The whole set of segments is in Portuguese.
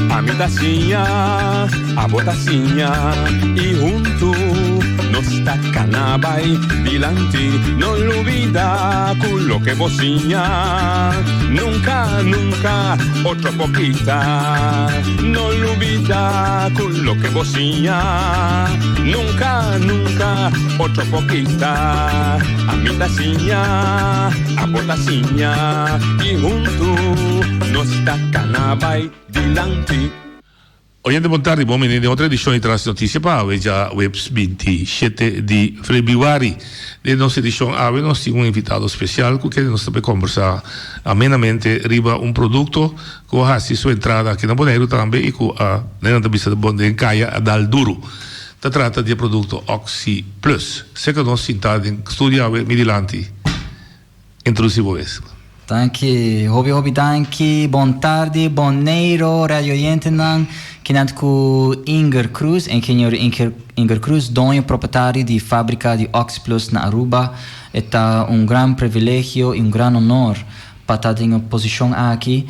A mi tacinha, a botacinha e junto nos tacanabay dilante, no olvida con lo que bocinha. Nunca, nunca, otro poquita, no olvida con lo que bocinha. Nunca, nunca, otro poquita. A mi tacinha, a botacinha e junto nos tacanabay dilante. Oyente, buon tardi, buon venerdì, altre edizioni di Notizie Pave, già webs 27 di febbraio. Nella nostra edizione abbiamo un invitato speciale che non sta per conversare amenamente riba un prodotto che ha la sua entrata qui in Bonero e che ha l'intervista di Bondencaia ad Alduru. Si tratta di un prodotto Oxy Plus. Secondo noi si studia Midilanti. Intrusivo es. Danke, hobby, danke, buon tardi, buon nero, radio Jentenan, kinat ku Inger Cruz, engenheiro Inger Cruz, dono proprietário de fábrica de Oxy Plus na Aruba. É grande privilégio e grande honor para estar em posição aqui.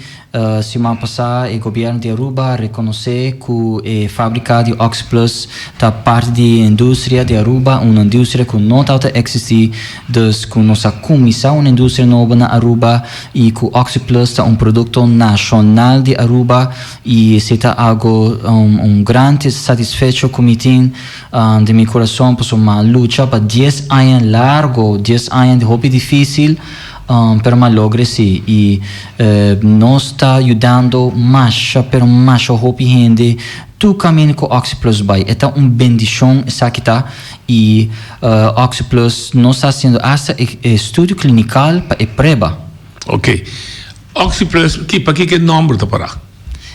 Semana passada, o governo de Aruba reconheceu que a fábrica de Oxy Plus está parte da indústria de Aruba, uma indústria que não está existir desde que nós começamos uma indústria nova na Aruba e que o Oxy Plus é produto nacional de Aruba e se está algo grande satisfeito com o de meu coração, por uma luta para 10 anos largo, 10 anos de hobby difícil. Pero ma logre sì e non sta aiutando masha per masha hopi gente tu cammini con Oxy Plus by è un bendición esa kita e Oxy Plus non sta haciendo hasta studio clinical e prueba. Ok, Oxy Plus para que nombre te para?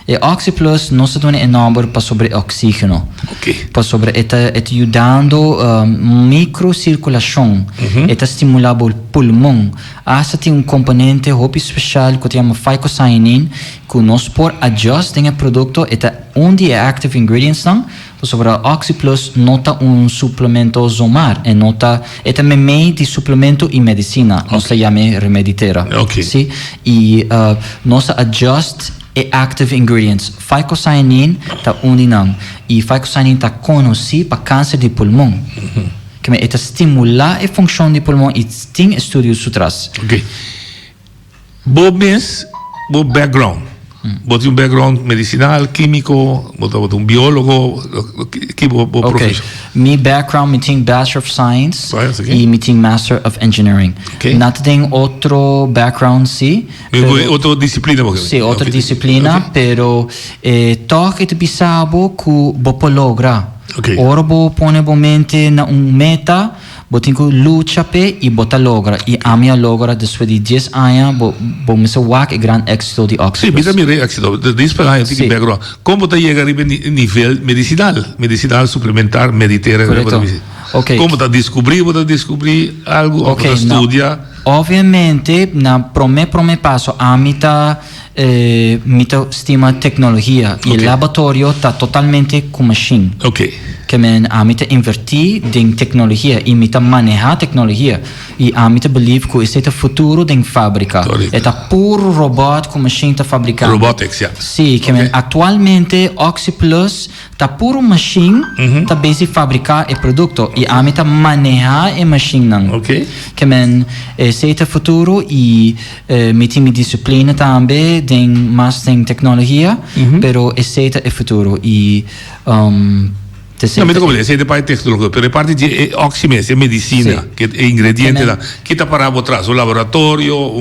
E Oxy Plus non sta dando un numero per sobre oxigeno. Ok. Per sobre è aiutando microcirculazione, è stimolando il polmone. Essa tem um componente hopi special que chama phycocyanin que nós por adjust em produto é onde é active ingredients não sobre a Oxy Plus nota suplemento zomar e nota é também meio de suplemento e medicina nós chama remeditera sim e nós adjust e active ingredients phycocyanin tá onde não e phycocyanin tá conhecido para câncer de pulmão que é estimular a função do pulmão e tem estudos sutras. Ok. Bob mes, bob background. Bob um background medicinal, químico, bob um biólogo, que bob professor. Mi background, me tem Bachelor of Science e me tem Master of Engineering. Okay. Não tem outro background, sim. Outra disciplina, porque. Sim, outra disciplina, pero toque de bisabo que bopo logra. Okay. Ora bo pone bo mente na meta, bo tinko lucha pe e bota logra. E a minha logra depois de 10 anos, bo me se wak e gran éxito de Oxy Plus. Sim, mira éxito. Después anos tem background. Como te chega a nível medicinal suplementar, meditar. Okay. Como te descobrir algo, okay, estudia. Ovviamente, na prome passo, a mita stima tecnologia e il laboratorio sta totalmente con machine. Ok. Che a mita invertir in tecnologia e mita manejar tecnologia e a mita believe che è il futuro in fabbrica. È puro robot con machine ta fabbricare. Robotics, yeah. Sì, che attualmente Oxy Plus ta puro machine ta basi fabbricare il prodotto e a mita manejar e machine nan. Ok. Che se il futuro e mi disciplina tambe den mas den tecnologia, pero è il futuro e No, me come sei parte tecnologia, per parte di oximese, medicina, che è ingrediente che sta parando atrás, un laboratorio,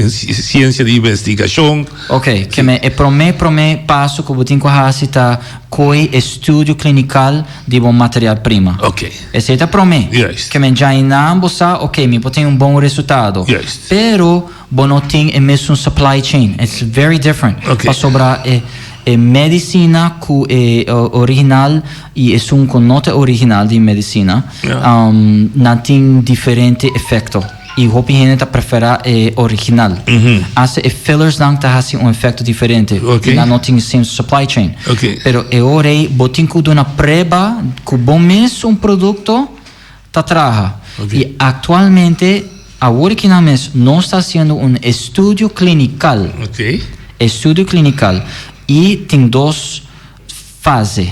scienza di investigazione. Ok, che è per me passo che botin qua hasita coi studio clinical di un materiale prima. Ok. E se ta per me, yes. Che già in ambo sa, ok, mi poten un buon risultato. Yes. Pero bonoting è messo un supply chain. It's very different. Ok. Pa sobra medicina que é original e é um nota original de medicina não tem diferente efeito e o gente prefere original as fillers não tá assim efeito diferente e não tem same supply chain pero é ora botin que dona preba que bom mesmo produto tá traga e atualmente ahora que no está haciendo un estudio clinical. Ok. Estudio clinical. E tem 2 fases.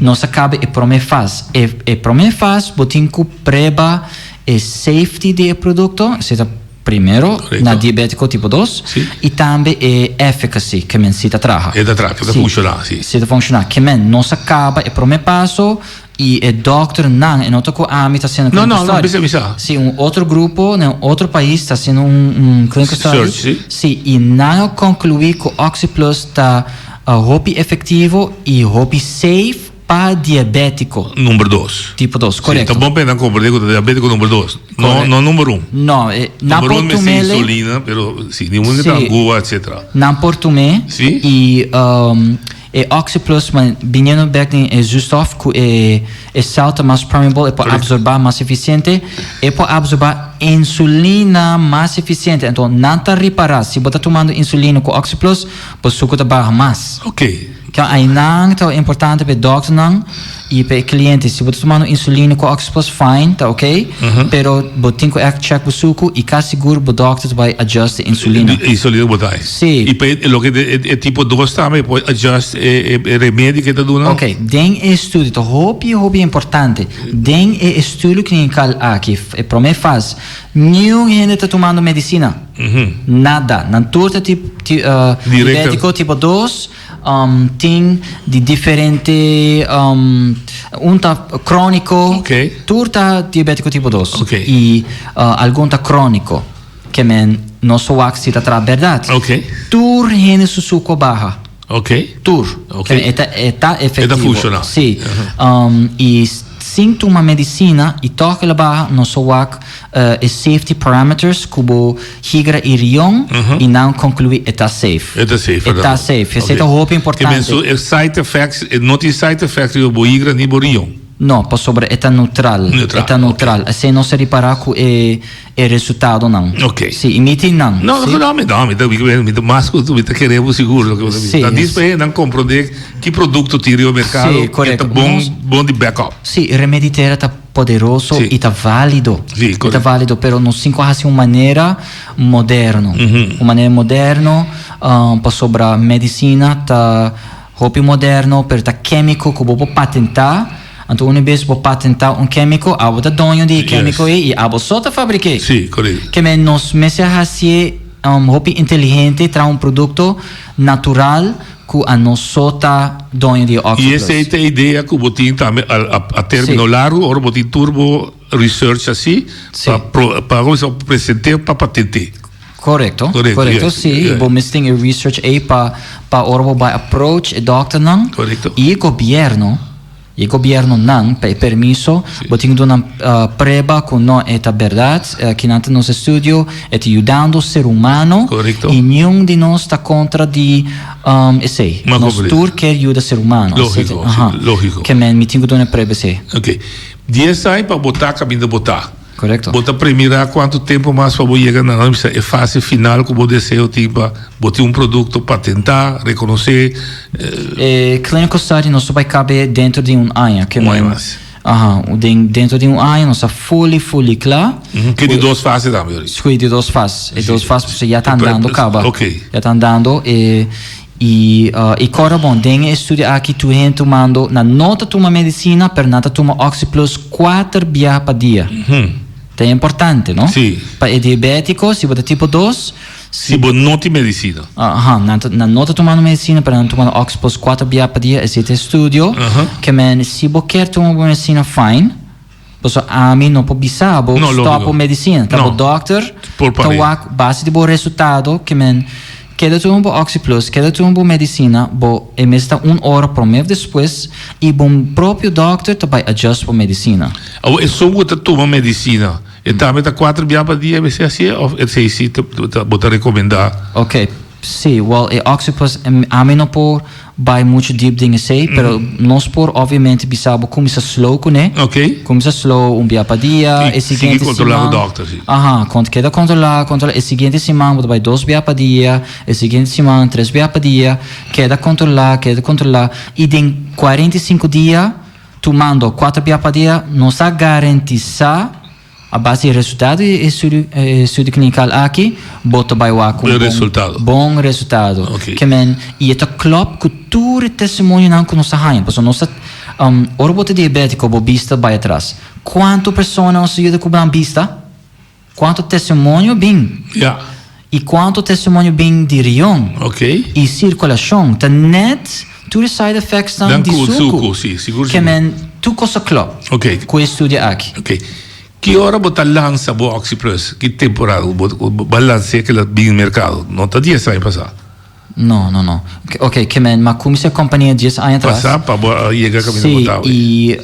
Nós acaba a primeira fase. A primeira fase, botem que preba a safety do produto, seja primeiro, correcto, na diabético tipo 2, sì, e também a efficacy, que men se traga. É da traga, da funcionar, sim. Se funcionar, que men nós acaba a primeiro passo e o doctor não, e não tô com a está sendo não, precisa. Sim, outro grupo, em outro país está sendo clinical study. Sim. Sim, e não concluir que o OxyPlus está hobby efetivo e hobby safe para diabético. Número 2. Tipo 2, correto. Tá bom para compreender com diabético número 2. Não número 1. Não, na português. Insulina, pero sim, nenhum está boa, etc. Na português. Sim. E OxyPlus, mas vinendo bem é justo que é salta mais permeável, é para absorver mais eficiente, é para absorver insulina mais eficiente. Então, não está reparar. Se você está tomando insulina com OxyPlus, você suco está barra mais. Ok. Que aí não é importante para o doctor não e para o cliente. Se você está tomando insulina com OxyPlus, fine, tá ok? Pero você tem que check o suco e cá seguro o doctor vai ajustar a insulina. Insulina botar. Sim. E para o que é tipo 2 também pode ajustar o remédio que está dando. Ok, tem estudo, então hobby importante. Tem estudo clinical aqui, a primeira fase. Nenhum gente está tomando medicina. Nada. Não turta diabético tipo 2. Tem de diferente tá crônico, turta diabético tipo 2 e algum tá crônico que não só axi tá tra verdade tur hene suco barra tur que tá efetivo funciona sim e sem tomar medicina e toca la barra não só safety parameters como higra e rion e não concluir está safe. Está safe. Isso é muito importante. Que side effects, não tem side effects do higra nem do rion. Não, para sobre é neutral. É neutral. Assim não se reparar com o resultado não. Ok. Sim, imite não. Não, mas tu queremos seguro. Sim. Diz para não compreender que produto tira ao mercado. Sim, correto. Bom de backup. Sim, remédio está poderoso e está válido. Sim, está válido, pero não se encontra uma maneira moderna. Uma maneira moderna para sobre a medicina está hobby moderno, pero está químico que vou patentar. Então, uma vez vou patentar químico, a outra dono de químico e a outra só fabriquei. Sim, correto. Que nos meses assim, hobby inteligente, traz produto natural que a nós só dono de OxyPlus. E essa é a ideia que o botim também a termino largo, ou o botim turbo research assim, para apresentar para patentar. Correto, yes. Sim. Vamos ter research aí para vai approach o doctor não. Correto. E o governo não per permisso, botinho de uma prova que não é a verdade, que não tem nosso estudo, é ajudando o ser humano. Correcto. E nenhum de nós está contra de esse. Nós todos quer ajudar o ser humano. Lógico, lógico. Que me tenho de uma prova esse. Ok. 10 anos para botar, caminho de botar. Correto. Bota primeiro quanto tempo mais para chegar na fase final que você deseja tipo botar produto patentar, reconhecer. Clinical study não só vai caber dentro de ano, que dentro de ano não está fully claro. Que de 2 fases também. Sim, de 2 fases. E 2 fases já está andando, acaba. Ok. Já está andando e agora bom, tem estudo aqui tu tomando na nota toma medicina per nota toma OxyPlus 4 vezes por dia. É importante, não? Sim. Para o diabético, se você tipo 2, se você não tem medicina. Na nota tomando medicina para não tomar OxyPlus 4 vezes por dia, esse estudo, que se você quer tomar medicina, fine. Porque a mim não pode saber, stop a medicina. Tá o doctor, tá base de bom resultado, que queda tomando OxyPlus, queda tomando medicina, e mesmo está 1 hora por mês depois, e o próprio doctor vai ajustar a medicina. É só você toma medicina. E também está 4 vezes por dia, vai ser assim, ou se você recomendar? Ok. Sim, OxyPlus, a mim não pode vai muito deep em sei, pero nós por obviamente bisabo começa slow, né? Ok. Começa slow, dia por dia, e seguinte controlar o doctor, sim. Queda controlar, e seguinte semana vai 2 vezes por dia, e seguinte semana 3 vezes por dia, queda controlar, e em 45 dias tomando 4 vezes por dia, nos garantiza a base de resultado e estudo clinical aqui, bota vai lá com bom resultado. Okay. Que men e eta klop cultura testemunho não que nós arranha, porque nós ora bota diabético bobista vai atrás. Quanto pessoa não se ajuda com bambista? Quanto testemunho bem? Ja. E quanto testemunho bem de rion? Ok. E circulação, tá net tudo side effects dan di suco. Sì, sicuro. Que men tu cosa klop. Ok. Com estudio aqui. Ok. Que hora botar lança bo Oxyplus? Que temporada o balance que ela bem mercado? Não tá dia sai passar. No. Ok, que men, mas como se a companhia 10 anos atrás. Passar para chegar a Sí, y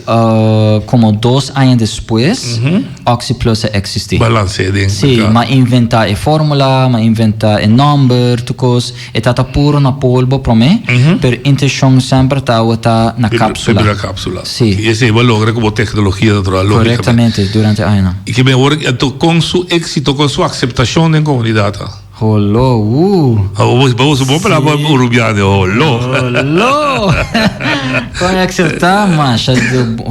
como 2 años después, Oxyplus existe. Balance de Sí, ma inventa a fórmula, ma inventa a number, tucos, e tata puro na polvo para mí, pero intención sempre está na cápsula. La cápsula. Sí. Y ese va a lograr como tecnología de otra lógica. Correctamente, durante años. Y que me ahora con su éxito, con su aceptación en comunidad. Hello, Vamos para urubiano, hello. Como é que você tá, macha?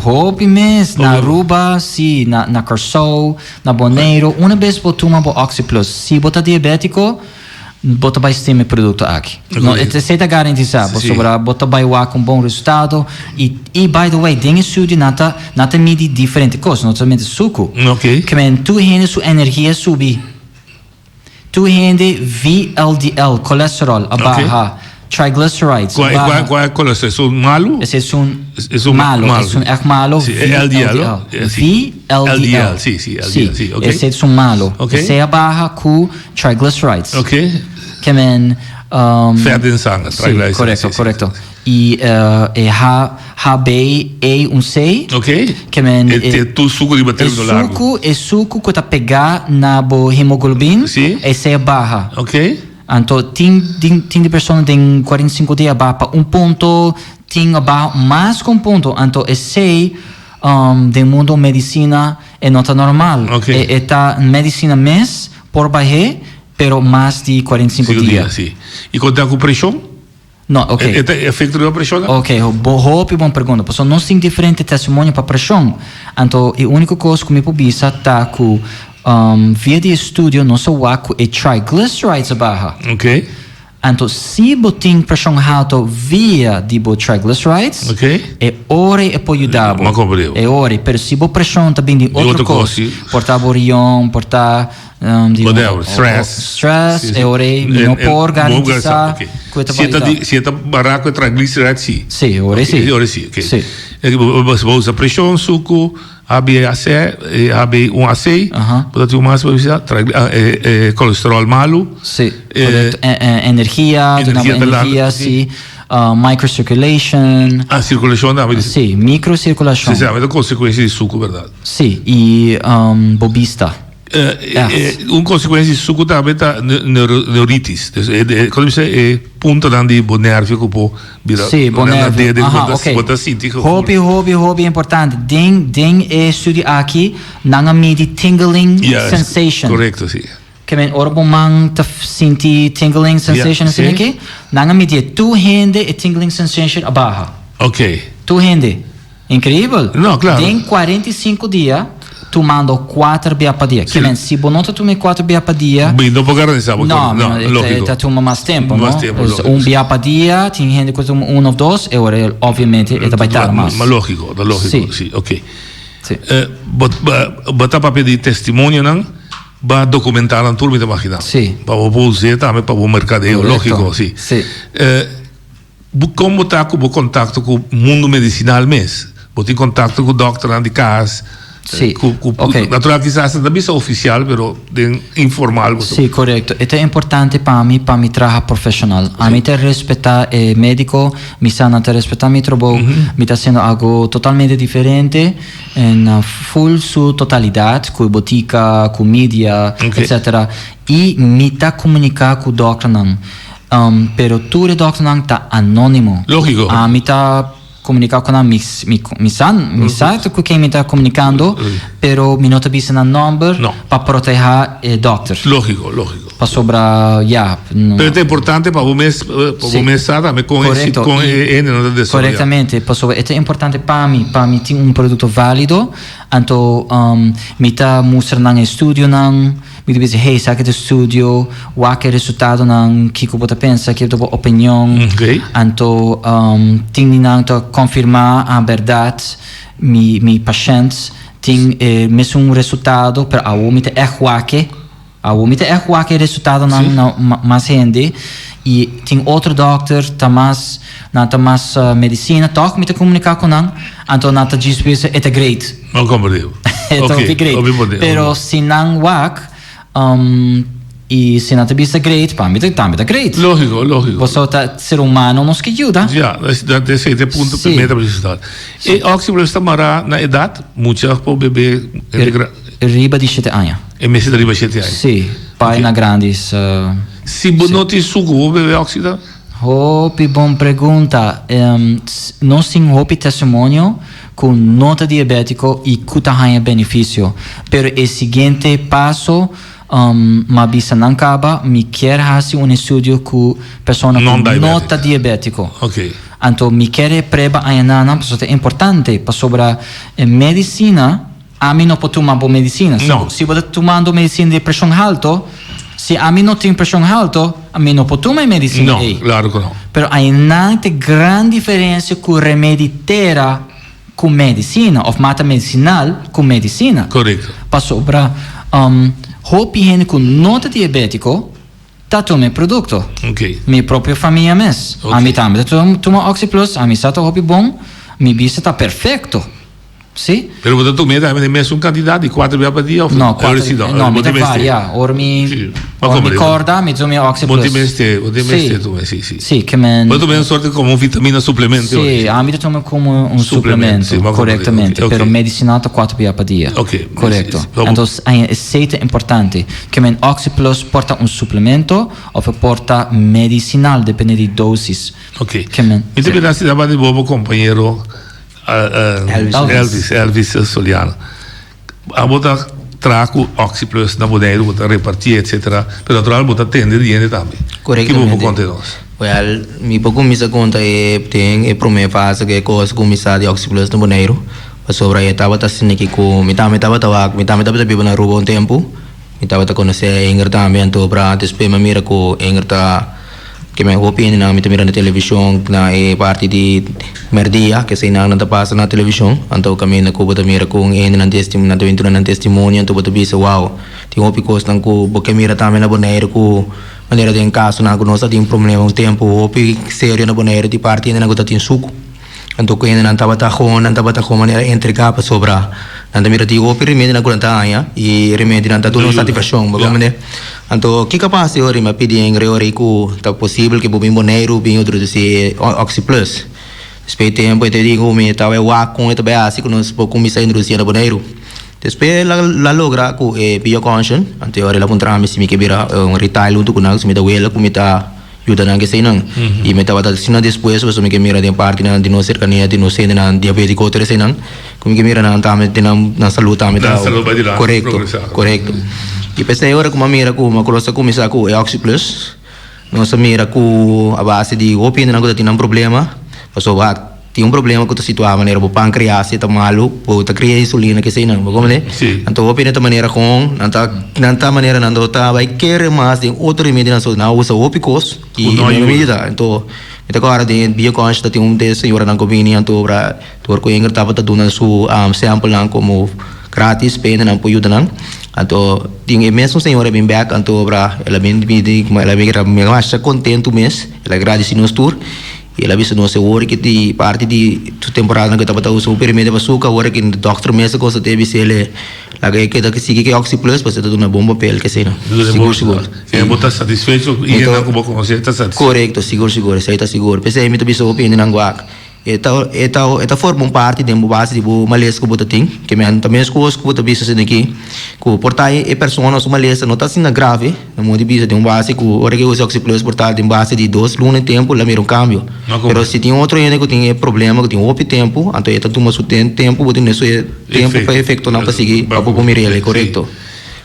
Hope mes, na Aruba, sim, na Carso, na Bonaire. Uma vez botuma bo Oxyplus. Se botar diabético, bota vai ter meu produto aqui. Não, você tá garantizado. Sobre bota vai lá com bom resultado. E by the way, tem estudo nata mede diferente coisas, não somente suco. Ok. Que men tu rende sua energia subir. Tu rende VLDL, colesterol, abaixo. Triglycerides. Qual é o colesterol? Malo? Esse é malo. É malo. Sí, LDL. VLDL. Sí, LDL. Sí, okay. Esse é malo. Okay. Esse é abaixo com triglycerides. Ok. Que men... Fede em sangue, triglycerides. Correto. E HbA1c. Ok. Que men... É tu suco de bater no largo. É suco que tá pegar na hemoglobina. Sim. Esse é barra. Ok. Então, tem de pessoas que têm 45 dias abaixo para ponto, tem abaixo mais que ponto. Então, esse do mundo medicina é nota normal. Okay. É tá medicina mês por baixo, pero mais de 45 dias. Sim. E quando tem com pressão? Não, ok. É efeito da pressão? Ok, boa pergunta. Porque nós temos diferentes testemunhos para pressão. Então, a única coisa que me pubisa tá com via de estudo, nosso waco é triglycerides abaixo. Ok. Então, se você tem pressão alta via de triglycerides, é hora é para ajudar. É hora, mas se você pressão também de outra coisa, portar borion, portar stress, é hora não por garantizar. Se está barato, é triglycerides, sim. Sim, hora sim. Sim. Você usa pressão, suco, HbA1c, portanto, o máximo é colesterol malo. Sim, energia, sim. Microcirculation. A circulação da medicina. Sim, microcirculação. Sim, mas a consequência de suco, verdade? Sim, e bobista. Uma consequência de suco também é neuritis. Quando você punta de nervo que pode virar. Sim, bom nervo. Ok. Hobby é importante. Tem estudo aqui, não mede tingling sensation. Correto, sim. Que men ora man te senti tingling sensation assim aqui, não mede tu rende e tingling sensation abaixo. Ok. Tu rende. Incrível? Não, claro. Tem 45 dias. Tomando 4 BA per dia. Que men, se você não toma 4 BA per dia... Bem, não pode garantir. Não, está tomando mais tempo, não? BA per dia, tem gente que toma 1 ou 2, e ora, obviamente, vai estar mais. Mas lógico, sim, ok. Botar para pedir testemunho, não? Para documentar a turma da máquina. Sim. Para o usar também para o mercadeio, lógico, sim. Como está com o contato com o mundo medicinal mesmo? Você tem contato com o doutor de casa? Sì, okay. Naturalmente quizás também é oficial, mas informal. Sì, corretto. E è importante per me trabalho profissional. A me te respeitar médico, mi sanno te respeitar mi trovo, mi sta facendo algo totalmente differente, in full su totalidade, com botica, com media, etc. E mi sta comunicando com o doctor não. Pero tu doctor não tá anônimo. Lógico. A me sta comunicar com mi sabe com quem me está comunicando, pero mi não tá bisa na number para proteger o doctor. Lógico. Para sobrar, Pero é importante para o mês também com esse corretamente, é importante para mim ter produto válido, então me está mostrando no estúdio me diz, hey, sabe do estúdio, o que resultado não que você pensa, que tua opinião, então tem confirmar a verdade, mi pacientes tem mesmo resultado para a omite resultado não mais rende e tem outro doctor tá mais medicina toque me te comunicar com não então não te diz é great não compreendo é great pero se não e se não te vista great para mim tá great lógico você tá ser humano nos que ajuda desse ponto primeira necessidade e oxígeno está na idade muita para o bebê riba de 7 anos e mês de riba de 7 anos sim pai na grandes se não te suco o bebê oxígeno hopi bom pergunta nós tem hopi testemunho com nota diabético e cutahanha benefício pero o seguinte passo ma bisa não acaba me quer fazer estudo com pessoa com nota diabético então me quer preba ainda porque é importante para sobre medicina a mim não pode tomar boa medicina se você tomando medicina de pressão alta se a mim não tem pressão alta a mim não pode tomar medicina claro que não pero há uma grande diferença com remédio terra com medicina ou mata medicinal com medicina correto para sobre hopi gente com nota diabético tá tomando produto minha própria família mesmo a mim também toma Oxy Plus a mim está hopi bom minha vista está perfeito sim pero você também é um candidato de 4 vezes por dia ou não me dá varia ora me corda me toma Oxy Plus sim que men você também sorte como vitamina suplemento sim a mim toma como suplemento corretamente pero medicinado 4 vezes por dia correto então é importante que men Oxy Plus porta suplemento ou porta medicinal depende de doses que men e também dá se dá de bom companheiro Elvis Soliano. A botar trago Oxy Plus na boneira, botar repartir, etc. Pero natural botar tender dinheiro também. Corretamente. Que vou contar nós. Well, mi pouco misa conta tem primeira fase que coisa com misa de Oxy Plus na boneira. Sobre aí tava assim aqui com me tava bebendo na rua tempo. Me tava conhecer Inger também então para depois me mira com Inger que me opinião na mira na televisão na parte de merdia que se não passa na televisão então kami na kubo mira com na testemunho na testemunho então boto bisa wow tem opicos nang ko porque mira também na boneiro com maneira de caso na nossa tem problema tempo opi sério na boneiro de parte na gota tem suco então que não tava maneira entre capa sobra nanda mira di opi remédio na gota anya e remédio na tudo satisfação bagamente então que capaz ori ma pedi ori ku tá possível que bobin boneiro bem outro desse Oxy Plus depois tempo te digo me tava com e também assim que nós pouco me sair na boneiro depois la logra ku bio conscious então ori la contra me se me que vira retail untuk kunang se me da wela ku me tá ajuda nang que sei nang e me tava sina depois você me que mira de parte na de nossa cercania de nossa na diabetes outra sei nang como que mira na também na saúde também tá correto e pensei agora como mira como coloca começar com Oxy Plus nossa mira com a base de opinião na coisa tem problema passou tem problema com a situação maneira o pâncreas está malo ou está criando insulina que sei não como né então opinião da maneira com nanta maneira não tá vai querer mais de outro remédio na usa opicos e medida então agora de bioconscious tem desse senhora na conveniência então para tu Inger tava dando su sample não como gratis pena não pode ajudar então tem mesmo senhora bem back então para ela bem me acha contento mesmo ela agradece nos tour e ela visto no seu work que parte de temporada que estava usando o remédio para açúcar agora que o doctor mesmo coisa teve se ele lá que sigue que Oxy Plus para ser uma bomba papel que sei não seguro é botar satisfeito e não como conceito satisfeito correto seguro sei tá seguro pensei me também sou opinião não guac Esta forma parte de uma base de malês que você tem, que também as coisas que você bisa aqui, que portai é pessoas malês não está sendo grave, não de bisa de uma base que hora que usa Oxyplus portar de base de 2 lunas tempo, lá mira cambio. Mas se tem outro ainda que tem problema, que tem outro tempo, então é tanto mais tempo, você tem esse tempo para efeito não para seguir, para comer ele, correto?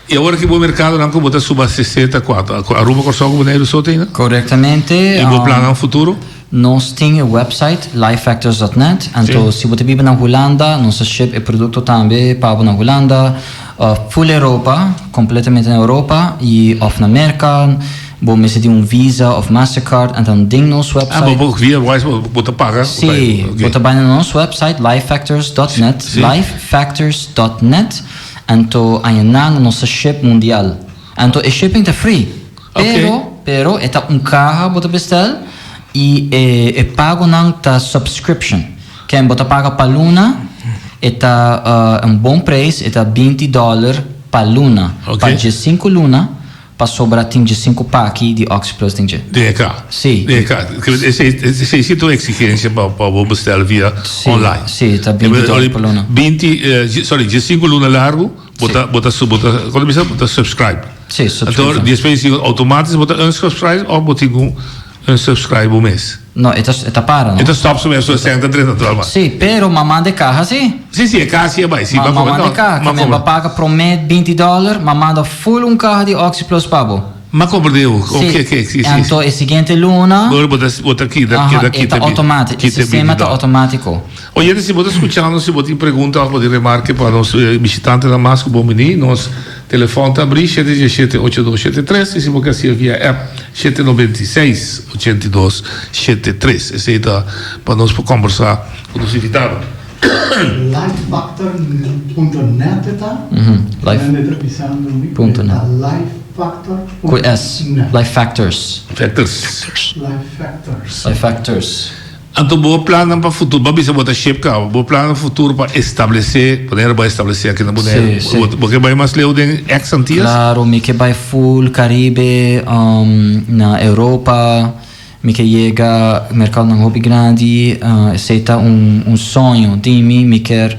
E agora que o mercado não como está suba 64, a Ruma Corsó como nem só tem, né? Corretamente. E o plano no futuro? Nós temos o website lifefactors.net. Então, se você vive na Holanda, nosso ship é produto também para na Holanda, full Europa, completamente na Europa e off na América. Você tem Visa ou Mastercard, então tem nosso website. Mas via você paga? Sim, você vai no nosso website lifefactors.net, lifefactors.net. Então, aí na nossa ship mundial. Então, o shipping é free. Pero é carro você bestel e é pago na subscription. Quem você paga para luna é bom preço, é $20 para luna. Para de 5 luna, para sobrar tem de 5 packs de Oxyplus tem de. Sim. Esse é a exigência para o bestel via online. Sim, está $20 para luna. De 5 luna largo, bota subscribe. Sim, subscribe. Então, depois automático bota unsubscribe ou bota unsubscribe o mês. Não, é para, não? Então, stop o mês, você tem que naturalmente. Sim, pero mamãe de carro, sim? Sim, é carro, sim, é bem. Mamãe de carro, que me paga promete $20, mamãe full carro de Oxyplus Pabo. Mas compreendeu? O que é? Então, a seguinte luna... Agora, bota aqui, está automático, o sistema está automático. Olha, se você escutando, se você pergunta, pode remarcar para os visitantes da Masco Bomini, nosso telefone está abrindo, 717-8273, e se você quer via app, 796-8273. Esse aí está para nós conversar com os invitados. Lifefactor.net está? Life.net. Com S. Lifefactors. Lifefactors. Então, bom plano para o futuro. Vamos ver se você vai bom plano para o futuro para estabelecer, poder estabelecer aqui na Bonaire. Porque vai mais leu de ex-antias? Claro, me que vai full Caribe, na Europa, me que chega mercado na hobby grande, aceita sonho de mim, me quer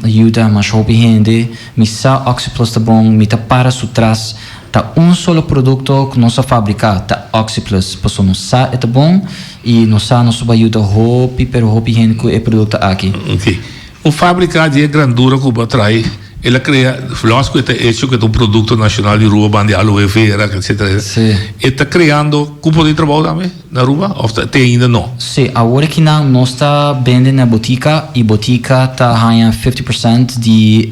ajuda mais hobby rende, me sa Oxyplus tá bom, me tá para trás, tá solo produto que nós fabricar, tá Oxyplus, posso não sa é tá bom e não sa nós vai ajuda hobby, pero hobby rende que é produto aqui. Ok. O fabricar de grandura que vai trair, ele cria, lógico que é hecho que é produto nacional de rua, bande aloe vera, etc. Sim. Está criando cupo de trabalho também na rua? Ou até ainda não? Sim, agora que nós está vendendo na botica e botica está ganhando 50% de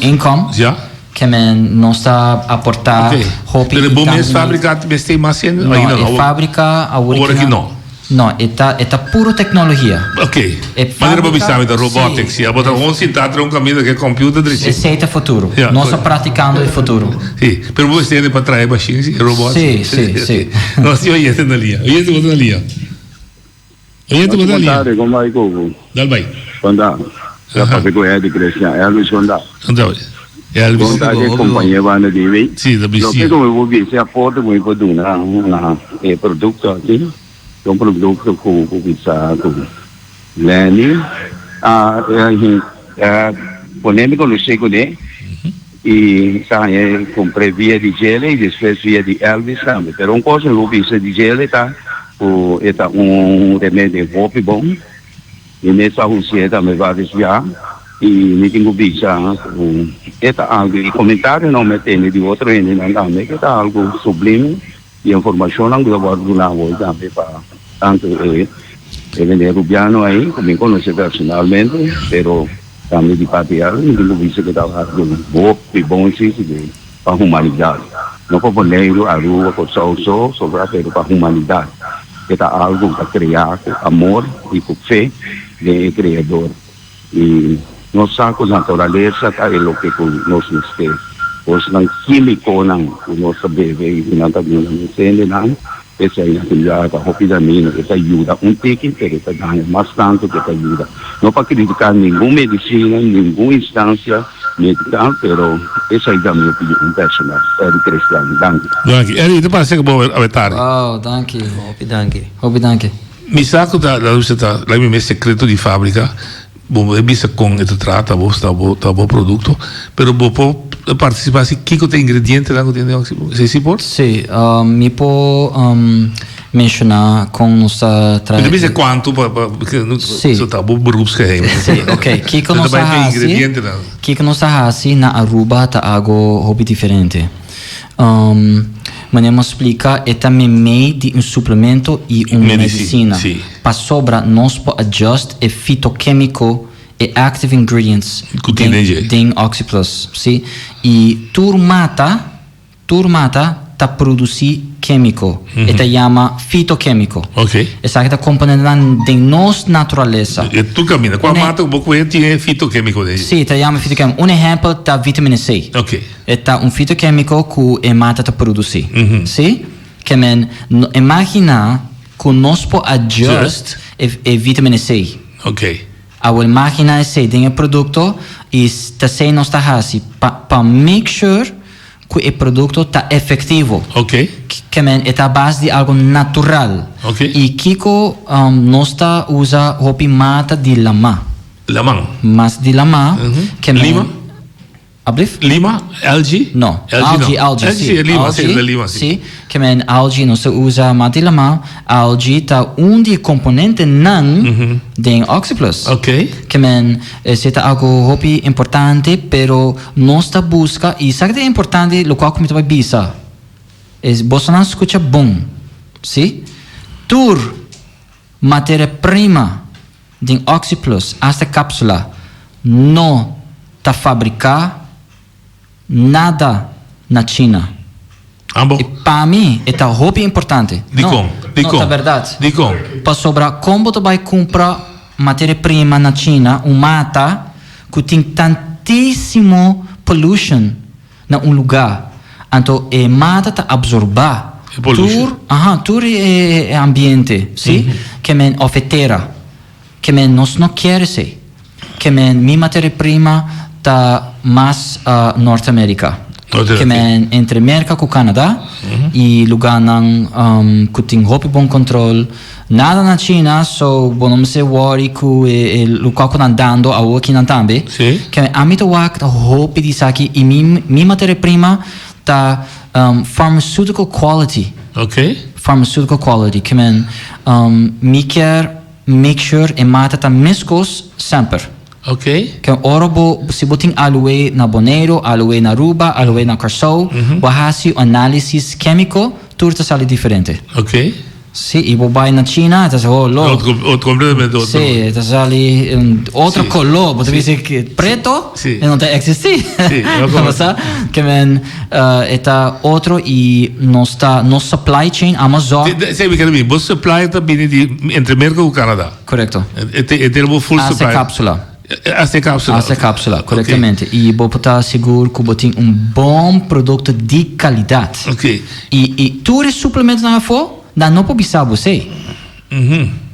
income. Já? Que nós está a aportar roupa. Mas bom mesmo fabricar, mas tem mais ainda não? Fábrica agora que não. Não, é puro tecnologia. Ok. Mas era para pensar da robótica, se a botar sentado um caminho que é computer, esse é o futuro. Nós estamos praticando o futuro. Sim, mas você tem para trazer machines e robôs. Sim. Nós temos na linha. Oye, tu na linha. Como vai com? Dal bem. Quando já passei com ele Cristian, Elvis quando. Então, Elvis. Quando companhia vai na TV. Sim, da BC. Lo que como eu vou ver se a foto muito do na produto aqui. Um produto com pizza com Lenny polêmico no seco de e sai comprei via di gele e depois via di Elvis também pero coisa no pizza di gele tá o eta remédio hobby bom e nessa rússia também vai desviar e me tenho pizza eta algo e comentário não me tem de outro ainda não me que tá algo sublime e informação não do guardo na voz também para tanto ele Rubiano aí me conhece personalmente pero também de patriarca me tenho visto que tá algo bom sim para a humanidade não para Bonaire a rua com sobre para a humanidade que tá algo para criar com amor e com fé de criador e nós sacos natureza tá é o que nós temos os não químico não o nosso bebê e não tá vindo não sendo não esse aí já tá rapidamente essa ajuda pouquinho pero tá ganha bastante que ajuda não para criticar nenhuma medicina nenhuma instância medical pero essa aí da minha opinião personal é de Cristiano danke Eli, te parece que bom aventar. Oh, danke. Hobby danke. Mi sa che la mia segreto di fabbrica, bo bisa con e trata bo sta bo prodotto, però bo può partecipare si chi con ingredienti da con se si può? Sì, mi può menzionare con nostra Quindi bisa quanto perché sì. sta bo beroepsgeheim. Sì, ok. Chi conosce ingredienti da. Chi conosce hasi na Aruba ta ago hobby differente. Manemo explica e também meio de suplemento e medicina. Sì. Para sobra nós po adjust e fitoquímico e active ingredients den Oxyplus, sim? E turmata ta produci químico e ta chama fitoquímico. Ok. Essa que ta componente de nos natureza. E tu cammina, qua mata un po' tiene fitochimico dei. Sì, ta chama fitoquímico. Un esempio ta vitamina C. Ok. É um fitoquímico que a mata produzir. Sim? Que men imagina que nós po adjust e vitamina C. Ok. A máquina C tem produto e está sem nossa raça para make sure que o produto está efetivo. Ok. Que men é a base de algo natural. Ok. E Kiko nós usa hopi mata de lama. Lamang. Mas de lama que men Lima? Ablif? Lima? Algae? No, Algae algae, è Lima, sì, è Lima, sì. Sì, che men algae non si usa ma di lama, algae ta un di componente nan den Oxyplus. Ok. Che men seta algo hobby importante, pero non sta busca e sa che è importante lo qual come tu vai bisa. Es bosanan escucha bom. Sì? Tur materia prima den Oxyplus hasta cápsula no ta fabricar nada na China. Ambo. E para mim é tá hobby importante. Di com? Não, é verdade. Di com? Para sobrar como tu vai comprar matéria-prima na China, mata que tem tantíssimo pollution na lugar. Então, é mata tá absorbar. Tur é ambiente, sim? Que men ofetera. Que men nós não quer ser. Que men mi matéria-prima tá mais Norte-América. Que men entre América com Canadá e lugar nan que tem hobby bom controle. Nada na China, so bom não se worry que o lugar que andando a aqui nan também. Que a mim to work the hobby de aqui e mi matéria-prima tá pharmaceutical quality. Ok. Pharmaceutical quality. Que men mi quer make sure e mata tá mescos sempre. Ok. Que ora se botin aloe na Bonaire, aloe na Aruba, aloe na Curaçao, hasi análise químico, tudo sale diferente. Ok. Sì, e vai na Cina, tá completamente outro. Sì, tá sale outro color, potrebbe essere che preto e non te existi. Sì, lo sa? Che men eta outro e no supply chain Amazon. Sai mi capito, bo supply ta viene di entre America e Canada. Corretto. E terbo full supply. Essa cápsula, corretamente. E vou botar seguro que botem bom produto de qualidade. Ok. E tudo suplementos na for, não pode pensar você.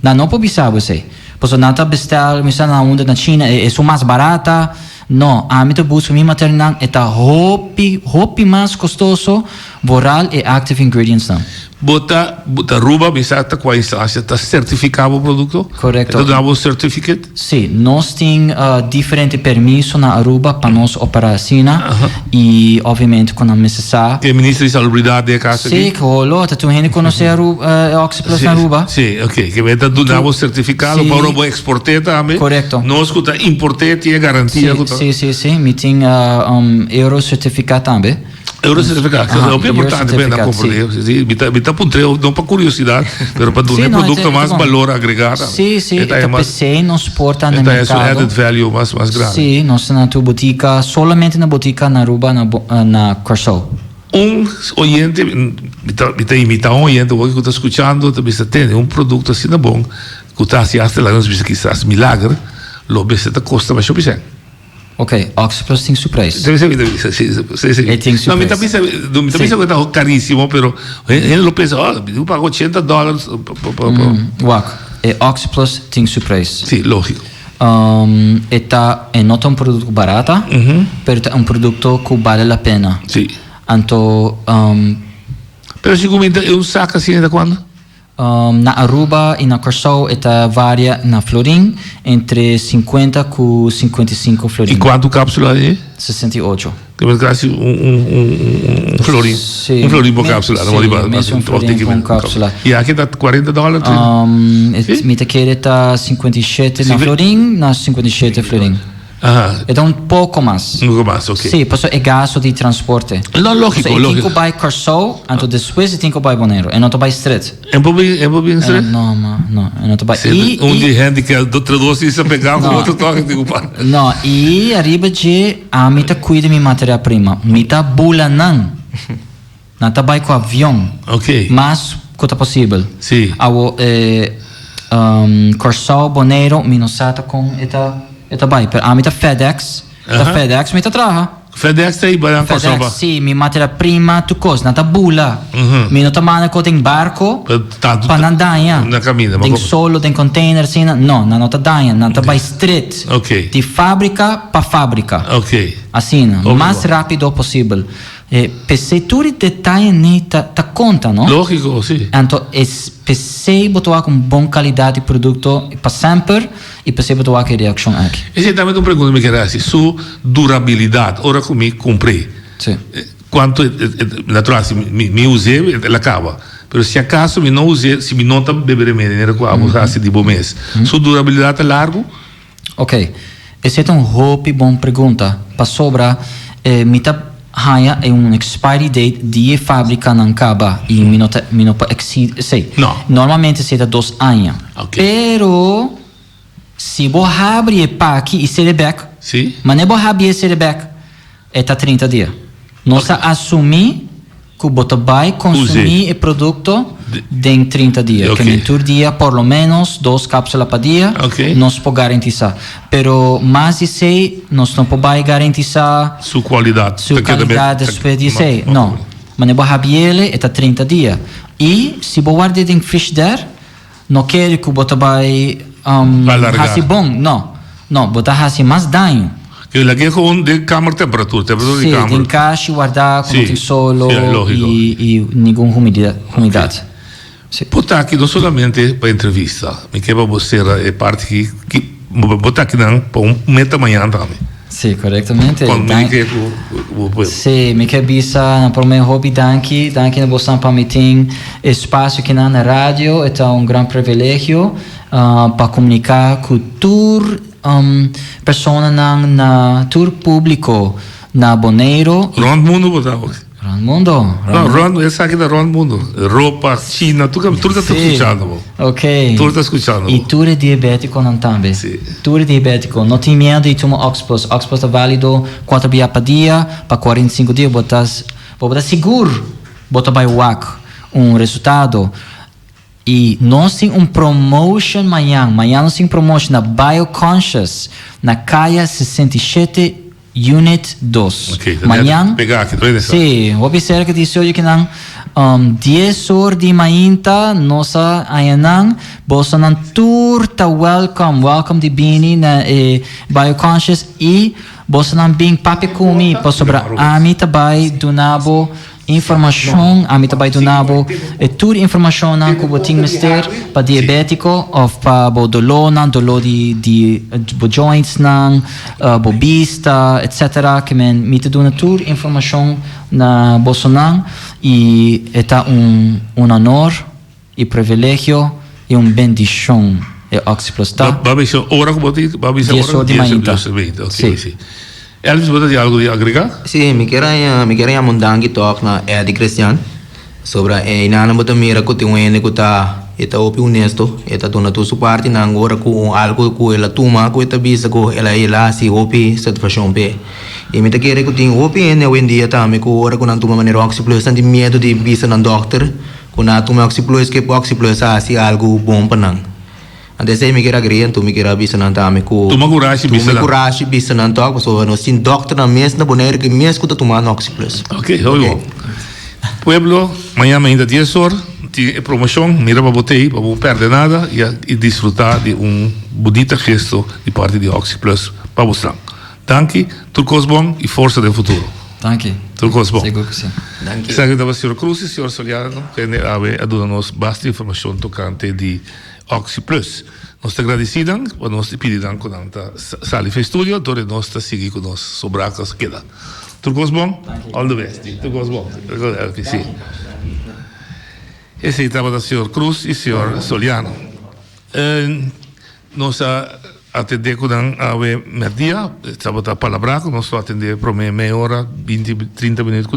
Não pode pensar você. Porque não tá bestel, me na onda na China, é mais barata. Não, a mim busco minha materna é tá hopi mais custoso, voral e active ingredients não. Bota Aruba, mi sa qua instância tá certificado o produto? Correto. Então dá o certificate? Sim, nós temos diferente permisso na Aruba para nós operar assim e obviamente quando necessário. Que ministro de salubridade é casa aqui? Sim, que rolou, tá tu gente conhecer a Oxyplus na Aruba? Sim, ok, que meta dá o certificado para o exportar também. Correto. Nós que tá importar tinha garantia. Sim, me tem euro certificado também. Euro certificado, é o que é importante bem na compra. Me tá puntreu, não para curiosidade, mas para dar um produto mais valor agregado. Sim, tá PC nos porta no mercado. É added value mais grande. Sim, nós na tua botica, somente na botica na Aruba, na Curaçao. Oyente, me tá imitando um oyente, que está escutando, também está tendo produto assim bom, que está assim, até lá, nós vimos que está milagre, lo vê se custa mais shopping. Ok, Oxyplus tem surpresa. Sim. Não, me pensa que está caríssimo, pero ele lo pensa, eu pago $80. Uac, Oxyplus tem surpresa. Sim, lógico. É não um produto barato, mas é um produto que vale a pena. Sim. Então, pero se comenta, é um saco assim, ainda quando? na Aruba e na Curaçao eta varia na florim entre 50 com 55 florim. E quanto cápsula é? 68. Temos quase florim. Sim. Florim por cápsula. Sim, mesmo um florim por cápsula. E aqui está $40? Mita querer tá 57 na florim, na 57 florim. Então um pouco mais. Um pouco mais, ok. Sim, posso é gasto de transporte. Não, lógico, lógico. Tenho que vai Curaçao, então depois tenho que vai Bonaire. Eu não tô vai Strait. É um pouco estranho? Não, eu não tô vai. De gente que traduz isso a pegar com outro toque de culpar. Não, e arriba de a mita cuida minha matéria-prima. Mita bula não. Não tá vai com avião. Ok. Mas quanto possível. Sim. Curaçao, Bonaire, Minnesota com eta vai, per a mita FedEx, FedEx mita traha. FedEx tá aí, para FedEx, sim, mi matéria-prima, tu coisa, nata bula. Mi não tomana com tem barco, para não danha. Na caminha, tem solo, tem container, sim, não, na nota danha, nata vai street. Ok. De fábrica para fábrica. Ok. Assim, o mais rápido possível. Se tu detalhe nem tá conta, não? Lógico, sim. Então, se botar com boa qualidade de produto para sempre e se botar com reação aqui. Esse também uma pergunta me quer assim, sua durabilidade, ora comigo comprei. Sim. Quanto natural, se me usei, ela acaba. Mas se acaso me não usei, se me não tá beber dinheiro com a assim de bom mês, sua durabilidade é largo? Ok. Essa é uma boa pergunta. Para sobra, me tá Haya é um expiry date de fábrica não acaba e não pode exceed, sei. Não. Normalmente será 2 anos. Okay. Pero se você abre pack e ser back, sim. Mas não é abrir e ser back, é 30 dias. Nós assumir que você vai consumir o produto em 30 dias. Okay. Que em todo dia, por lo menos 2 cápsulas por dia, nós podemos garantir. Pero mais de 6, nós não podemos garantir sua qualidade. Sua qualidade depois de 6. Não. Mas não é abrir ele, é 30 dias. E se você guarda em frigideira, não quer que você vai fazer bom. Não. Não, você vai fazer mais dano. Que lá é com de câmara temperatura de câmara. Sim, tem caixa guardar com tem solo e nenhuma umidade. Botar aqui não somente para entrevista, me quer para você é parte que botar aqui não para meta amanhã também. Sim, corretamente. Sim, me quer bisa para o meu hobby danke na bolsa para mim tem espaço aqui na rádio, é um grande privilégio para comunicar com tour persona na tour público na Bonaire. Round mundo botava. Round mundo. Não, essa aqui da Round mundo. Roupa, China, tudo está escutando. Ok. Tudo está escutando. E tu é diabético não também. Tu é diabético. Não tem medo de tomar Oxplus. Oxplus é válido 4 dias por dia, para 45 dias. Botar seguro. Botar by WAC. Resultado. E nós temos promotion amanhã. Amanhã nós temos promotion na Bioconscious, na Caia 67, Unit 2. Ok, amanhã. Pegar aqui, sim, observa que diz hoje que não 10 horas de manhã, nossa ayanang, bolsa não tour ta welcome de Bini na Bioconscious e bolsa não bem papi kumi, para sobrar a mim também do nabo informação, a mim também do nabo, toda informação não que você tem mister para diabético ou para dolor de joints não, bobista, etc. Que me te dá toda informação na bolsa não e é honor e privilégio e bendição é Oxyplus tá? Babis, hora como você, babis, 10 horas de manhã. Ok, sim. Elvis, você tem algo de agregar? Sim, me queria mandar talk na Eddie Cristian sobre inana bota mira que tem que tá opi honesto, dona tu parte na agora com algo que ela toma, que bisa que ela se opi satisfação pe. E me te querer que tem opi né hoje em dia tá me que ora com não toma maneira Oxyplus, tem medo de bisa na doctor, com não toma Oxyplus que Oxyplus assim algo bom para não. Ante saya mikir agregan tu mikir bisa nanta amiku. Tu magurashi bisa. Tu magurashi bisa nanta aku so no sin doctor na mes na bonaire que mes kuta tuma Oxyplus. Ok, bom. Pueblo, amanhã ainda 10 horas, de promoção, mira para botei, para não perder nada e desfrutar de bonito gesto de parte de Oxyplus para você. Danke, tudo bom e força do futuro. Danke. Tudo bom. Seguro que sim. Dank je. Sabe da Sr. Cruz e Sr. Soliano, que a dado-nos bastante informação tocante de Oxy Plus. Nós te agradecemos, nós te pedimos que nós saímos do estúdio, então nós te seguimos com nós sobre a que queda. Tudo bom? All the best. Tudo bom? Sim. Esse estava da Sr. Cruz e Sr. Soliano. Nós atender com a media, estava a palavra, nós atender por meia hora, 20, 30 minutos com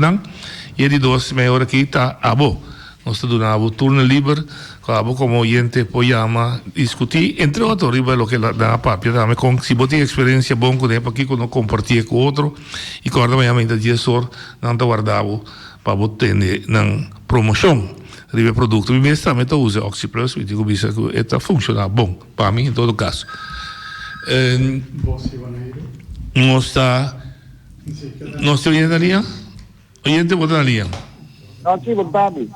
e de 2 meia hora que está a boa. Nós damos turno livre, como oyente podemos discutir, entre outros, o que na papia também, com se você tem experiência bom com ele, aqui quando compartilha com outro, e quando amanhã de 10 horas, não está guardado para você ter na promoção. Ribe produto, mas também usa Oxy Plus, e digo que está funcionando bom, para mim, em todo caso. Nós está oyendo a linha? Oyente, bota na linha. Não, sim, boa tarde.